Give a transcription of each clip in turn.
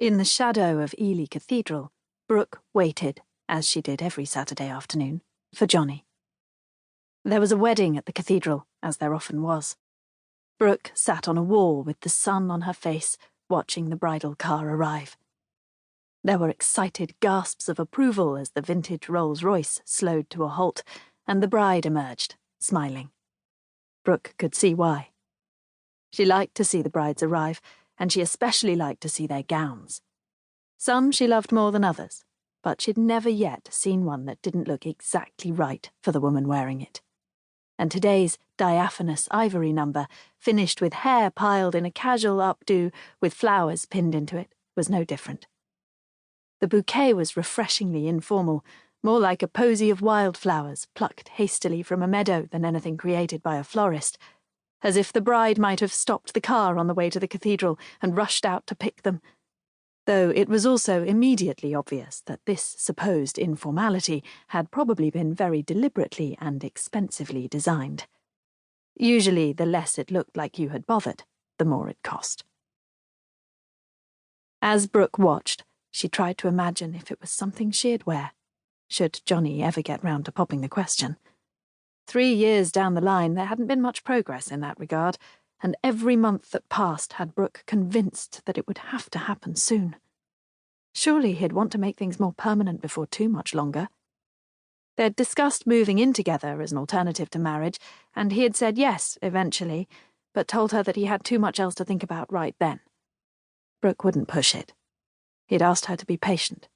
In the shadow of Ely Cathedral, Brooke waited, as she did every Saturday afternoon, for Johnny. There was a wedding at the cathedral, as there often was. Brooke sat on a wall with the sun on her face, watching the bridal car arrive. There were excited gasps of approval as the vintage Rolls-Royce slowed to a halt, and the bride emerged, smiling. Brooke could see why. She liked to see the brides arrive, and she especially liked to see their gowns. Some she loved more than others, but she'd never yet seen one that didn't look exactly right for the woman wearing it. And today's diaphanous ivory number, finished with hair piled in a casual updo with flowers pinned into it, was no different. The bouquet was refreshingly informal, more like a posy of wildflowers plucked hastily from a meadow than anything created by a florist, as if the bride might have stopped the car on the way to the cathedral and rushed out to pick them, though it was also immediately obvious that this supposed informality had probably been very deliberately and expensively designed. Usually, the less it looked like you had bothered, the more it cost. As Brooke watched, she tried to imagine if it was something she'd wear, should Johnny ever get round to popping the question. 3 years down the line, there hadn't been much progress in that regard, and every month that passed had Brooke convinced that it would have to happen soon. Surely he'd want to make things more permanent before too much longer. They'd discussed moving in together as an alternative to marriage, and he had said yes, eventually, but told her that he had too much else to think about right then. Brooke wouldn't push it. He'd asked her to be patient,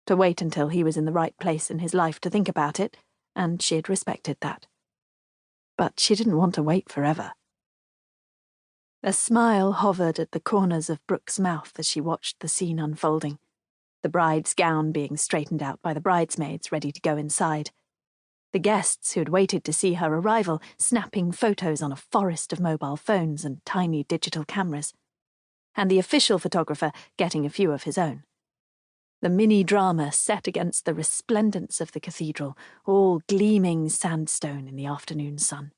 to wait until he was in the right place in his life to think about it, and she had respected that. But she didn't want to wait forever. A smile hovered at the corners of Brooke's mouth as she watched the scene unfolding, the bride's gown being straightened out by the bridesmaids ready to go inside, the guests who had waited to see her arrival snapping photos on a forest of mobile phones and tiny digital cameras, and the official photographer getting a few of his own. The mini-drama set against the resplendence of the cathedral, all gleaming sandstone in the afternoon sun.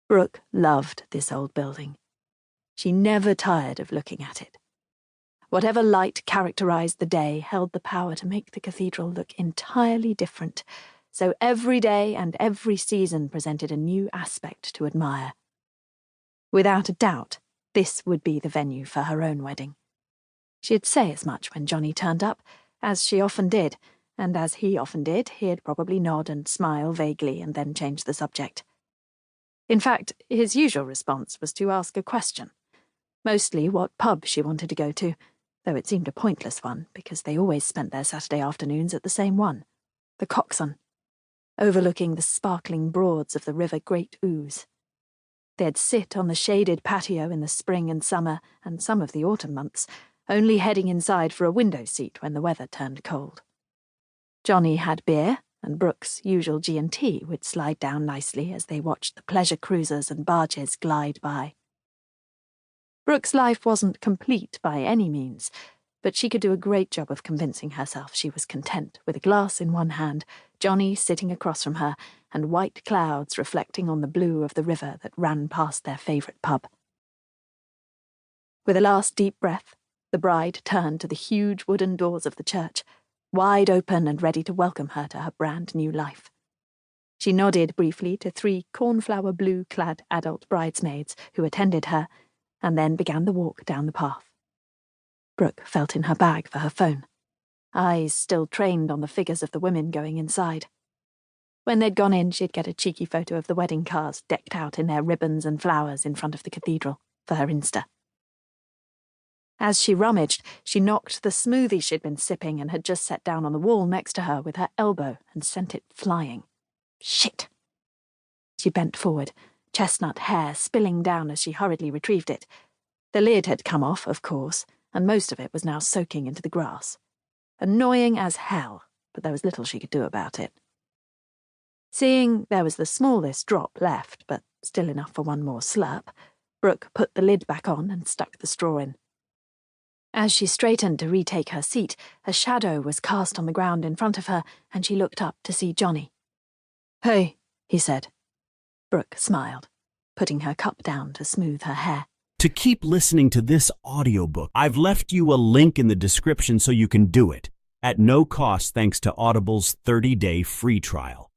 Brooke loved this old building. She never tired of looking at it. Whatever light characterized the day held the power to make the cathedral look entirely different, so every day and every season presented a new aspect to admire. Without a doubt, this would be the venue for her own wedding. She'd say as much when Johnny turned up, as she often did, and as he often did, he'd probably nod and smile vaguely and then change the subject. In fact, his usual response was to ask a question, mostly what pub she wanted to go to, though it seemed a pointless one because they always spent their Saturday afternoons at the same one, the Coxon, overlooking the sparkling broads of the River Great Ouse. They'd sit on the shaded patio in the spring and summer and some of the autumn months, only heading inside for a window seat when the weather turned cold. Johnny had beer, and Brooke's usual G&T would slide down nicely as they watched the pleasure cruisers and barges glide by. Brooke's life wasn't complete by any means, but she could do a great job of convincing herself she was content with a glass in one hand, Johnny sitting across from her, and white clouds reflecting on the blue of the river that ran past their favourite pub. With a last deep breath, the bride turned to the huge wooden doors of the church, wide open and ready to welcome her to her brand-new life. She nodded briefly to 3 cornflower blue-clad adult bridesmaids who attended her, and then began the walk down the path. Brooke felt in her bag for her phone, eyes still trained on the figures of the women going inside. When they'd gone in, she'd get a cheeky photo of the wedding cars decked out in their ribbons and flowers in front of the cathedral for her Insta. As she rummaged, she knocked the smoothie she'd been sipping and had just set down on the wall next to her with her elbow and sent it flying. Shit! She bent forward, chestnut hair spilling down as she hurriedly retrieved it. The lid had come off, of course, and most of it was now soaking into the grass. Annoying as hell, but there was little she could do about it. Seeing there was the smallest drop left, but still enough for one more slurp, Brooke put the lid back on and stuck the straw in. As she straightened to retake her seat, a shadow was cast on the ground in front of her, and she looked up to see Johnny. "Hey," he said. Brooke smiled, putting her cup down to smooth her hair. to keep listening to this audiobook. I've left you a link in the description so you can do it, at no cost thanks to Audible's 30-day free trial.